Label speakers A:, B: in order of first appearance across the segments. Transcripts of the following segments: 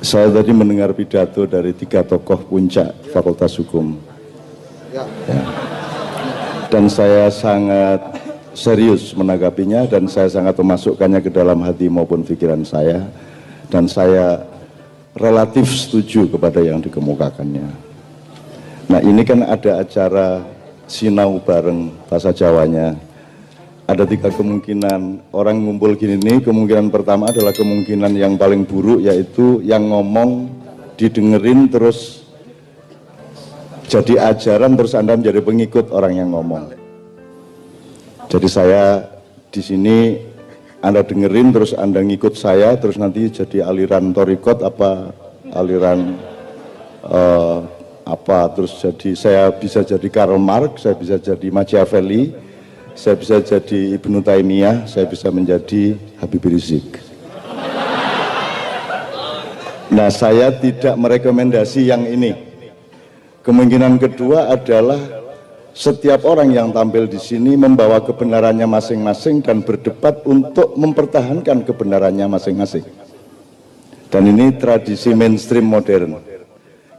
A: Saya tadi mendengar pidato dari 3 tokoh puncak Fakultas Hukum. Ya. Dan saya sangat serius menanggapinya dan saya sangat memasukkannya ke dalam hati maupun pikiran saya. Dan saya relatif setuju kepada yang dikemukakannya. Nah, ini kan ada acara sinau bareng bahasa Jawanya. Ada 3 kemungkinan orang ngumpul gini nih. Kemungkinan pertama adalah kemungkinan yang paling buruk, yaitu yang ngomong didengerin terus jadi ajaran, terus Anda menjadi pengikut orang yang ngomong. Jadi saya di sini Anda dengerin terus Anda ngikut saya, terus nanti jadi aliran torikot apa aliran terus jadi saya bisa jadi Karl Marx, saya bisa jadi Machiavelli, saya bisa jadi Ibnu Taimiyah, saya bisa menjadi Habib Rizik. Nah, saya tidak merekomendasi yang ini. Kemungkinan kedua adalah setiap orang yang tampil di sini membawa kebenarannya masing-masing dan berdebat untuk mempertahankan kebenarannya masing-masing. Dan ini tradisi mainstream modern.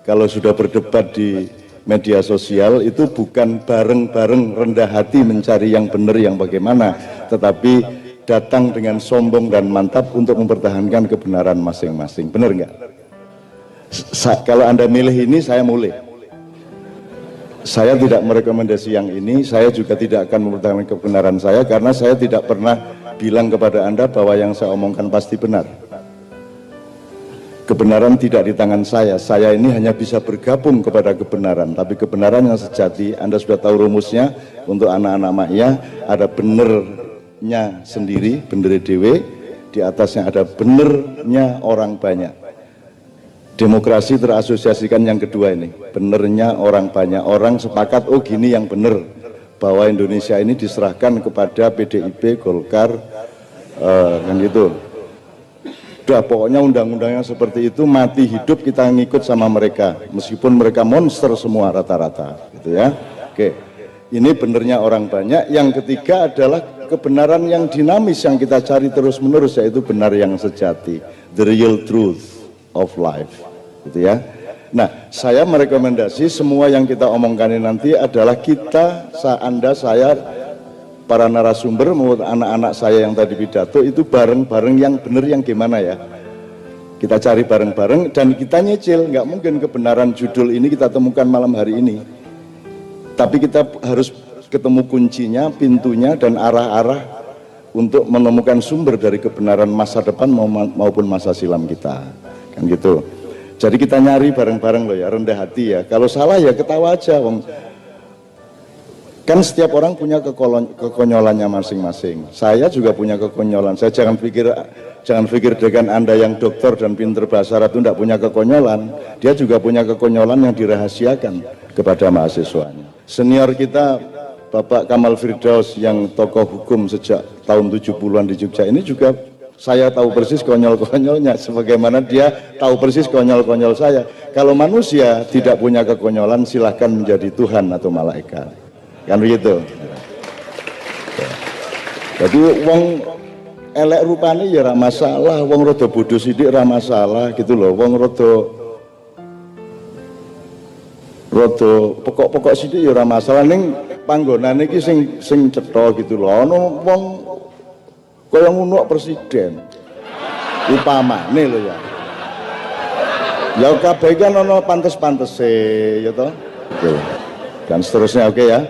A: Kalau sudah berdebat di media sosial itu bukan bareng-bareng rendah hati mencari yang benar yang bagaimana, tetapi datang dengan sombong dan mantap untuk mempertahankan kebenaran masing-masing. Benar nggak? Kalau Anda milih ini, saya mulai. Saya tidak merekomendasi yang ini, saya juga tidak akan mempertahankan kebenaran saya karena saya tidak pernah bilang kepada Anda bahwa yang saya omongkan pasti benar. Kebenaran tidak di tangan saya ini hanya bisa bergabung kepada kebenaran, tapi kebenaran yang sejati, Anda sudah tahu rumusnya, untuk anak-anak maknya, ada benernya sendiri, bener dewe, di atasnya ada benernya orang banyak. Demokrasi terasosiasikan yang kedua ini, benernya orang banyak, orang sepakat, oh gini yang bener, bahwa Indonesia ini diserahkan kepada PDIP, Golkar, kan gitu. Udah pokoknya undang-undangnya seperti itu, mati hidup kita ngikut sama mereka meskipun mereka monster semua rata-rata gitu ya. Oke, ini benernya orang banyak. Yang ketiga adalah kebenaran yang dinamis yang kita cari terus menerus, yaitu benar yang sejati, the real truth of life gitu ya. Nah, saya merekomendasi semua yang kita omongkan ini nanti adalah kita, Anda, saya, para narasumber maupun anak-anak saya yang tadi pidato itu bareng-bareng yang benar yang gimana ya, kita cari bareng-bareng dan kita nyicil. Nggak mungkin kebenaran judul ini kita temukan malam hari ini, tapi kita harus ketemu kuncinya, pintunya dan arah-arah untuk menemukan sumber dari kebenaran masa depan maupun masa silam kita, kan gitu. Jadi kita nyari bareng-bareng loh ya, rendah hati ya, kalau salah ya ketawa aja, kan setiap orang punya kekonyolannya masing-masing. Saya juga punya kekonyolan. Saya jangan pikir dengan Anda yang dokter dan pinter bahasa Arab itu tidak punya kekonyolan. Dia juga punya kekonyolan yang dirahasiakan kepada mahasiswanya. Senior kita Bapak Kamal Firdaus yang tokoh hukum sejak tahun 70-an di Jogja ini juga saya tahu persis konyol-konyolnya, sebagaimana dia tahu persis konyol-konyol saya. Kalau manusia tidak punya kekonyolan, silahkan menjadi Tuhan atau malaikat. Kan begitu. Jadi wong elek rupanya ya ora masalah, wong rada bodoh sithik ora masalah gitu loh, wong rada pokok-pokok sithik ya ora masalah, ning panggonane iki sing cetha gitu loh. Ono wong kaya ngono presiden. Upamane lho ya. Ya kabeh kan ono pantes-pantese ya toh. Oke. Dan seterusnya, oke ya.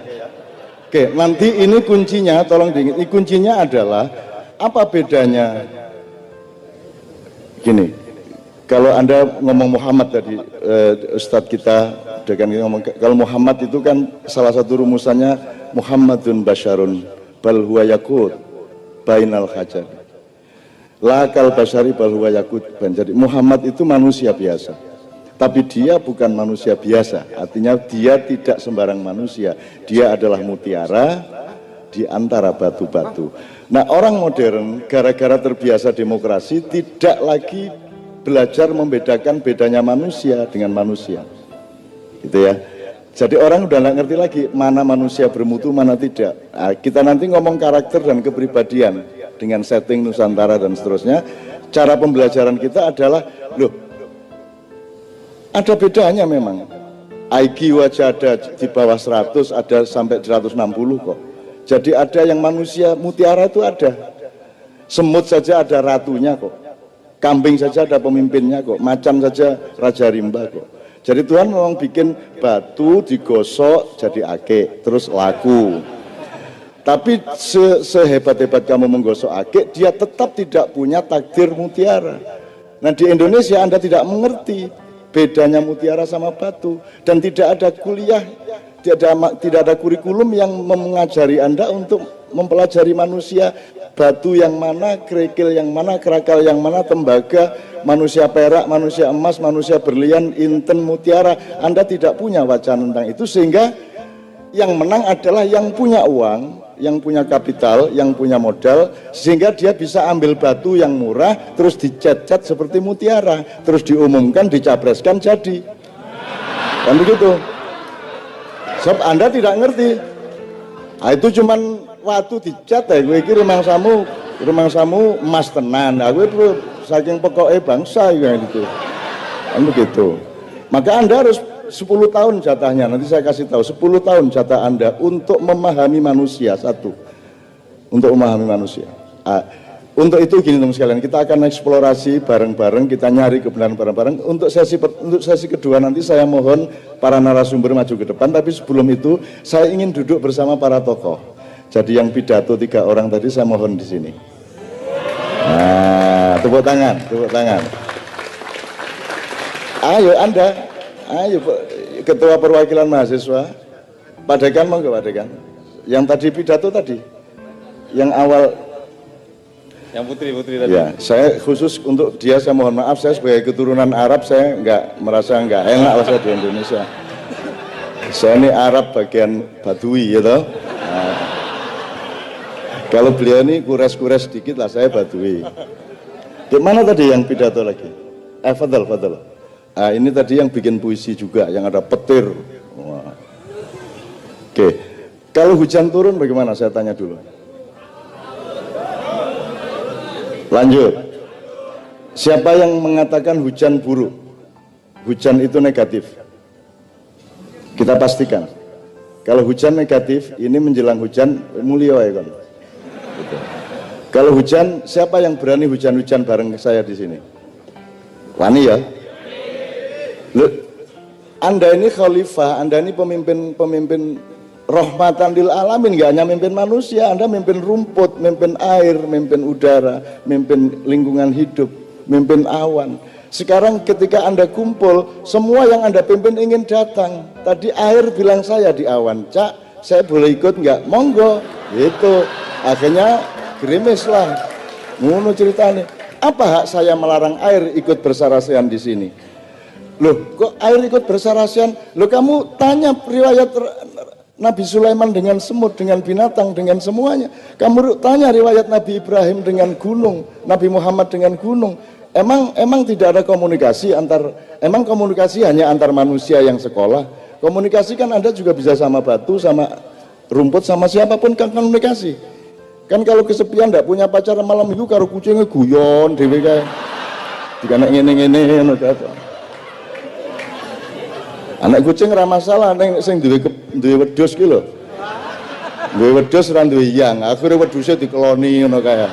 A: Oke, nanti ini kuncinya, tolong diingat, ini kuncinya adalah apa bedanya gini, kalau Anda ngomong Muhammad tadi, Ustadz kita ngomong, kalau Muhammad itu kan salah satu rumusannya Muhammadun Basyarun bal huwa yakut bainal hajar lakal basyari bal huwa yakut bain. Jadi Muhammad itu manusia biasa, tapi dia bukan manusia biasa, artinya dia tidak sembarang manusia, dia adalah mutiara di antara batu-batu. Nah, orang modern gara-gara terbiasa demokrasi tidak lagi belajar membedakan bedanya manusia dengan manusia, gitu ya. Jadi orang udah nggak ngerti lagi mana manusia bermutu, mana tidak. Nah, kita nanti ngomong karakter dan kepribadian dengan setting Nusantara dan seterusnya. Cara pembelajaran kita adalah, loh, Ada bedanya memang. IQ aja ada di bawah 100, ada sampai 160 kok. Jadi ada yang manusia mutiara itu ada. Semut saja ada ratunya kok. Kambing saja ada pemimpinnya kok. Macan saja raja rimba kok. Jadi Tuhan memang bikin batu digosok jadi akik, terus laku. Tapi sehebat-hebat kamu menggosok akik, dia tetap tidak punya takdir mutiara. Nah di Indonesia Anda tidak mengerti bedanya mutiara sama batu, dan tidak ada kuliah, tidak ada kurikulum yang mengajari Anda untuk mempelajari manusia, batu yang mana, kerikil yang mana, kerakal yang mana, tembaga, manusia perak, manusia emas, manusia berlian, inten, mutiara. Anda tidak punya wacana tentang itu, sehingga yang menang adalah yang punya uang, yang punya kapital, yang punya modal, sehingga dia bisa ambil batu yang murah, terus dicat-cat seperti mutiara, terus diumumkan, dicapreskan, jadi. Kan begitu. Sebab Anda tidak ngerti. Nah, itu cuman waktu dicat ya, gue kira remangsamu emas tenan. Nah, gue saking pokoknya bangsa ya gitu. Kan begitu. Maka Anda harus 10 tahun jatahnya, nanti saya kasih tahu 10 tahun jatah Anda untuk memahami manusia. Satu, untuk memahami manusia. Untuk itu gini teman sekalian, kita akan eksplorasi bareng-bareng, kita nyari kebenaran bareng-bareng. Untuk sesi kedua nanti saya mohon para narasumber maju ke depan, tapi sebelum itu saya ingin duduk bersama para tokoh. Jadi yang pidato 3 orang tadi saya mohon di sini. Nah, tepuk tangan, tepuk tangan. Ayo Anda. Ayo Ketua Perwakilan Mahasiswa, Pak Dekan, monggo Pak Dekan. Yang tadi pidato tadi, yang awal,
B: yang putri tadi.
A: Ya, saya khusus untuk dia saya mohon maaf, saya sebagai keturunan Arab saya merasa nggak enak saya di Indonesia. Saya ini Arab bagian Badui ya toh. Nah, kalau beliau ini kures-kures sedikit lah, saya Badui. Gimana tadi yang pidato lagi? Fadal. Nah, ini tadi yang bikin puisi juga, yang ada petir. Wah. Oke, kalau hujan turun bagaimana? Saya tanya dulu. Lanjut. Siapa yang mengatakan hujan buruk? Hujan itu negatif. Kita pastikan. Kalau hujan negatif, ini menjelang hujan mulia ya kan. Gitu. Kalau hujan, siapa yang berani hujan-hujan bareng saya di sini? Wani ya. Loh, Anda ini khalifah, Anda ini pemimpin rahmatan lil alamin, nggak hanya memimpin manusia, Anda memimpin rumput, memimpin air, memimpin udara, memimpin lingkungan hidup, memimpin awan. Sekarang ketika Anda kumpul, semua yang Anda pimpin ingin datang. Tadi air bilang saya di awan, Cak, saya boleh ikut nggak? Monggo, gitu. Akhirnya gerimis lah, ngono ceritanya. Apa hak saya melarang air ikut bersarasehan di sini? Loh, kok air ikut bersarasehan? Loh, kamu tanya riwayat Nabi Sulaiman dengan semut, dengan binatang, dengan semuanya. Kamu tanya riwayat Nabi Ibrahim dengan gunung, Nabi Muhammad dengan gunung. Emang tidak ada komunikasi emang komunikasi hanya antar manusia yang sekolah? Komunikasi kan Anda juga bisa sama batu, sama rumput, sama siapapun kan komunikasi. Kan kalau kesepian tidak punya pacar malam minggu karo kucingnya guyon dhewe kae. Dikanek ngene-ngene ngono apa. Anak kucing ora masalah, ning sing duwe wedhus ki lho. Duwe wedhus ora duwe yang, akhire wedhuse dikeloni ngono kae.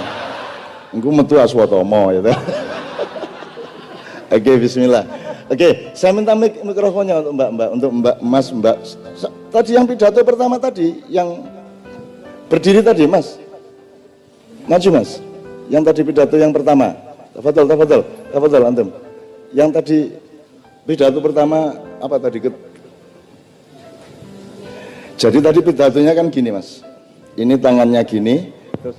A: Engko metu Aswatama ya. Oke, bismillah. Oke, saya minta mikrofonnya untuk Mbak, untuk Mbak. Tadi yang pidato pertama tadi, yang berdiri tadi, Mas. Maju, Mas. Yang tadi pidato yang pertama. Tafadhol antum. Yang tadi pidato pertama apa tadi? Jadi tadi pidatonya kan gini Mas, ini tangannya gini, terus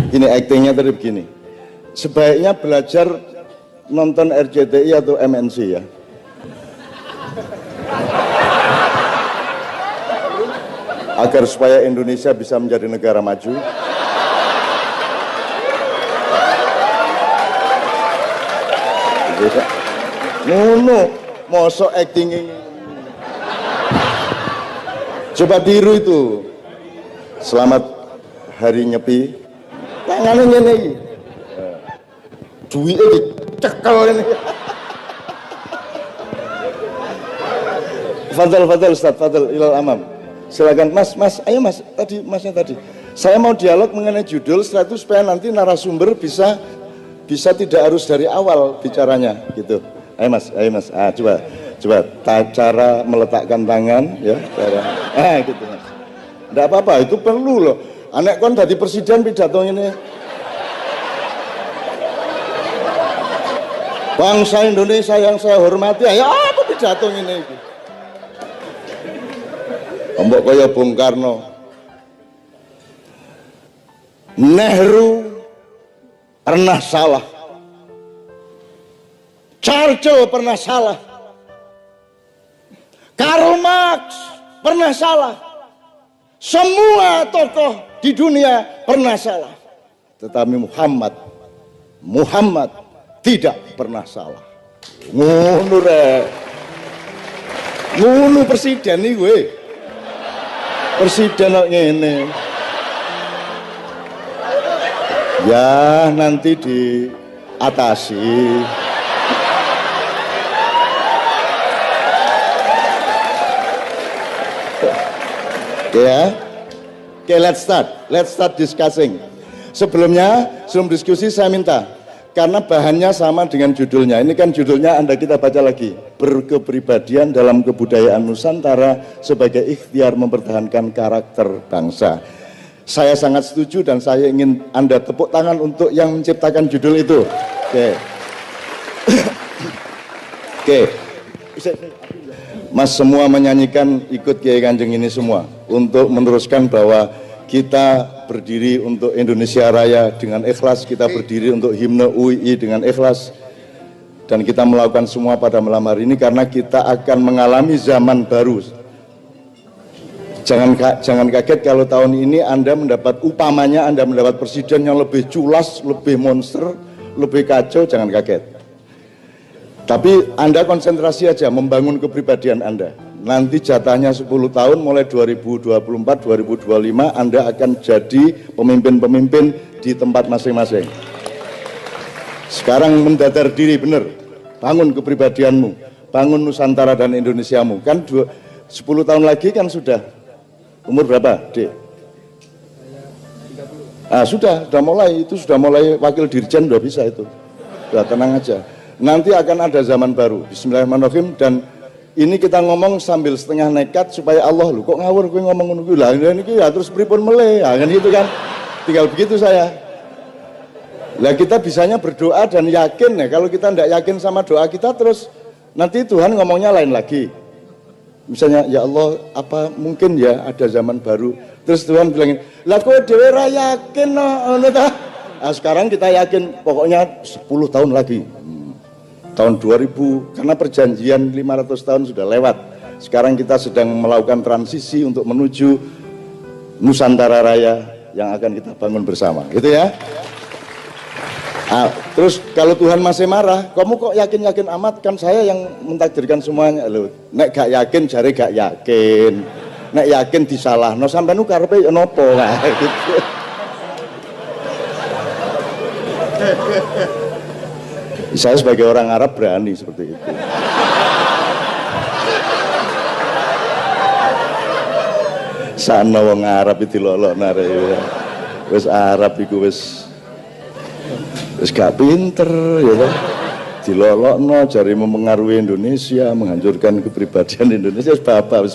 A: ini actingnya tadi begini. Sebaiknya belajar nonton RCTI atau MNC ya. Agar supaya Indonesia bisa menjadi negara maju. Ngono, mosok acting ini. Coba tiru itu. Selamat hari Nyepi. Tangannya ngene iki. Duwike cekel ini. Fadal Ustaz, Fadal ilal amam. Silakan Mas, ayo Mas, Masnya tadi. Saya mau dialog mengenai judul, setelah itu supaya nanti narasumber bisa tidak harus dari awal bicaranya gitu. Ayo Mas. Coba cara meletakkan tangan ya, cara. Gitu Mas. Enggak apa-apa, itu perlu loh. Anek kon dadi presiden pidato ini. Bangsa Indonesia yang saya hormati, ya apa pidato ini? Mbok kaya Bung Karno, Nehru pernah salah, Churchill pernah salah, Karl Marx pernah salah, semua tokoh di dunia pernah salah, tetapi Muhammad tidak pernah salah. Ngono rek, ngono presiden nih gue. Presiden kok ngene. Ya nanti diatasi. Ya. Oke, let's start discussing. Sebelum diskusi saya minta, karena bahannya sama dengan judulnya. Ini kan judulnya kita baca lagi. Berkepribadian dalam kebudayaan Nusantara sebagai ikhtiar mempertahankan karakter bangsa. Saya sangat setuju dan saya ingin Anda tepuk tangan untuk yang menciptakan judul itu. Oke. Mas semua menyanyikan ikut Kiai Kanjeng ini semua untuk meneruskan bahwa kita berdiri untuk Indonesia Raya dengan ikhlas, kita berdiri untuk himne UII dengan ikhlas, dan kita melakukan semua pada malam hari ini karena kita akan mengalami zaman baru. Jangan kaget kalau tahun ini Anda mendapat presiden yang lebih culas, lebih monster, lebih kacau, jangan kaget. Tapi Anda konsentrasi aja membangun kepribadian Anda. Nanti jatahnya 10 tahun mulai 2024-2025 Anda akan jadi pemimpin-pemimpin di tempat masing-masing. Sekarang mendadar diri benar, bangun kepribadianmu, bangun Nusantara dan Indonesiamu. Kan 10 tahun lagi kan sudah, umur berapa, Dek? Sudah mulai wakil dirjen, udah bisa itu. Udah tenang aja. Nanti akan ada zaman baru. Bismillahirrahmanirrahim. Dan ini kita ngomong sambil setengah nekat supaya Allah lu kok ngawur gue ngomong ngono kuwi. Lah ini ya terus pripun meleh. Kan gitu kan. Tinggal begitu saya. Lah kita bisanya berdoa dan yakin ya. Kalau kita tidak yakin sama doa kita terus nanti Tuhan ngomongnya lain lagi. Misalnya ya Allah apa mungkin ya ada zaman baru. Terus Tuhan bilangin, "Lah kowe dhewe ra yakin ngono ta?" Nah, sekarang kita yakin pokoknya 10 tahun lagi. Tahun 2000, karena perjanjian 500 tahun sudah lewat. Sekarang kita sedang melakukan transisi untuk menuju Nusantara Raya yang akan kita bangun bersama, gitu ya. Terus kalau Tuhan masih marah, kamu kok yakin-yakin amat? Kan saya yang mentakdirkan semuanya. Loh, nek gak yakin jare gak yakin. Nek yakin disalahno sampean ku karepe ya napa gitu. Saya sebagai orang Arab berani seperti itu. Sana wong Arab itu dilolokna ya. Wis Arab iku wis gak pinter ya toh. Dilolokno jare mempengaruhi Indonesia, menghancurkan kepribadian Indonesia. Wis bapak.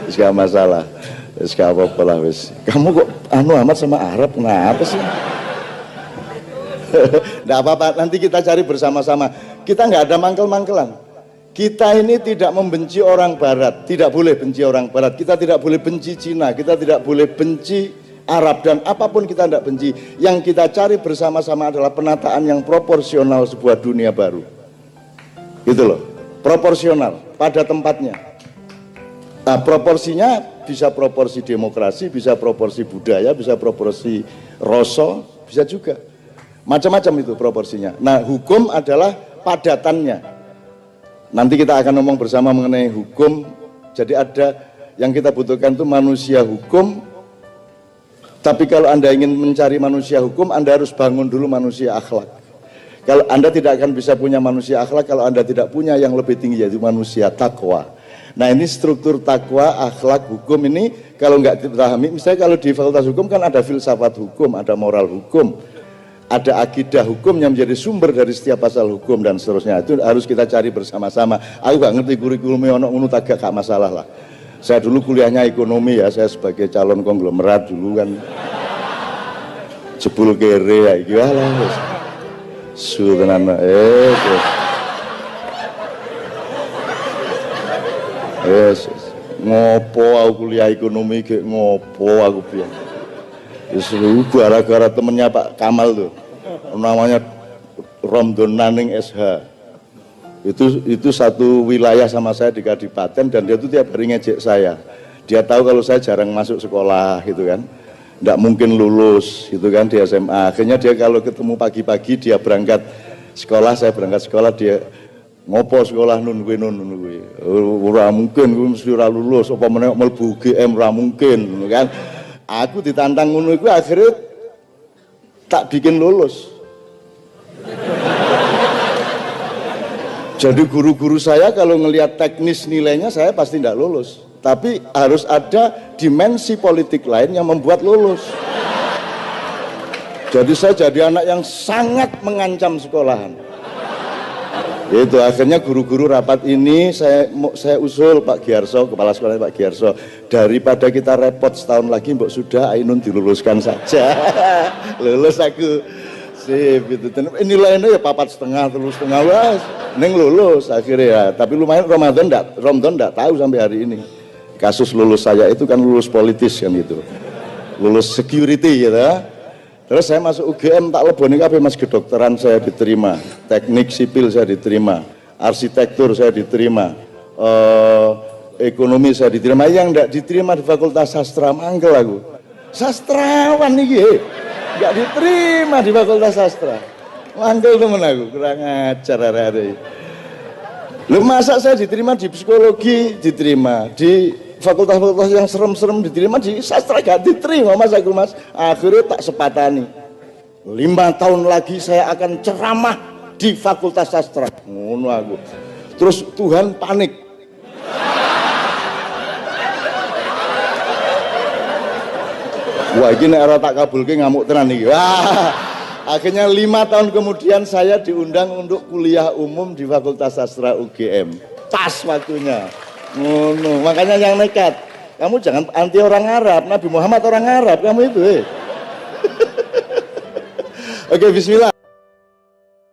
A: Wis gak masalah. Wis gak apa-apa lah wis. Kamu kok amat sama Arab, kenapa sih? Tidak apa-apa, nanti kita cari bersama-sama. Kita nggak ada mangkel-mangkelan. Kita ini tidak membenci orang Barat, tidak boleh benci orang Barat. Kita tidak boleh benci Cina, kita tidak boleh benci Arab, dan apapun kita tidak benci. Yang kita cari bersama-sama adalah penataan yang proporsional sebuah dunia baru. Gitu loh, proporsional pada tempatnya. Nah, proporsinya bisa proporsi demokrasi, bisa proporsi budaya, bisa proporsi rasa, bisa juga. Macam-macam itu proporsinya. Nah, hukum adalah padatannya. Nanti kita akan ngomong bersama mengenai hukum. Jadi ada yang kita butuhkan itu manusia hukum. Tapi kalau Anda ingin mencari manusia hukum, Anda harus bangun dulu manusia akhlak. Kalau Anda tidak akan bisa punya manusia akhlak kalau Anda tidak punya yang lebih tinggi, yaitu manusia takwa. Nah, ini struktur takwa, akhlak, hukum ini kalau nggak dipahami, misalnya kalau di Fakultas Hukum kan ada filsafat hukum, ada moral hukum, ada akidah hukum yang menjadi sumber dari setiap pasal hukum dan seterusnya. Itu harus kita cari bersama-sama. Aku nggak ngerti kurikulumnya ono tak masalah lah. Saya dulu kuliahnya ekonomi ya, saya sebagai calon konglomerat dulu kan jebul kere ya gimana tenan ngopo aku kuliah ekonomi kayak ngopo aku biar gara-gara temennya Pak Kamal tuh namanya Romdon Naning SH itu satu wilayah sama saya di Kadipaten dan dia tuh tiap hari ngejek saya. Dia tahu kalau saya jarang masuk sekolah gitu kan, nggak mungkin lulus gitu kan di SMA. Akhirnya dia kalau ketemu pagi-pagi dia berangkat sekolah, saya berangkat sekolah, dia ngopo sekolah nun kuwi ora mungkin kuwi mesti ora lulus apa meneh mlebu UGM ora mungkin kan. Aku ditantang ngono iku akhirnya tak bikin lulus. Jadi guru-guru saya kalau ngelihat teknis nilainya saya pasti tidak lulus. Tapi harus ada dimensi politik lain yang membuat lulus. Jadi saya jadi anak yang sangat mengancam sekolahan. Itu akhirnya guru-guru rapat ini saya usul Pak Giarso, kepala sekolah Pak Giarso, daripada kita repot setahun lagi mbok sudah Ainun diluluskan saja. Lulus aku. Sip itu. Nilainya ya 4,5 3,5 wes. Neng lulus akhirnya ya. Tapi lumayan Ramadan enggak tahu sampai hari ini. Kasus lulus saya itu kan lulus politis kan gitu. Lulus security gitu. Terus saya masuk UGM tak leboni kabeh Mas, kedokteran saya diterima, teknik sipil saya diterima, arsitektur saya diterima, ekonomi saya diterima. Yang enggak diterima di Fakultas Sastra mangkel aku. Sastrawan iki. Enggak diterima di Fakultas Sastra. Mangkel temen aku, kurang ajar arek-arek. Lu masa saya diterima di psikologi, diterima di fakultas-fakultas yang serem-serem, diterima di sastra gak diterima Mas aku Mas. Akhirnya tak sepatani. 5 tahun lagi saya akan ceramah di Fakultas Sastra. Ngono aku. Terus Tuhan panik. Wah ini era tak kabulke ngamuk tenan nih. Wah, akhirnya 5 tahun kemudian saya diundang untuk kuliah umum di Fakultas Sastra UGM. Pas waktunya. Makanya yang nekat. Kamu jangan anti orang Arab. Nabi Muhammad orang Arab kamu itu. Oke, bismillah.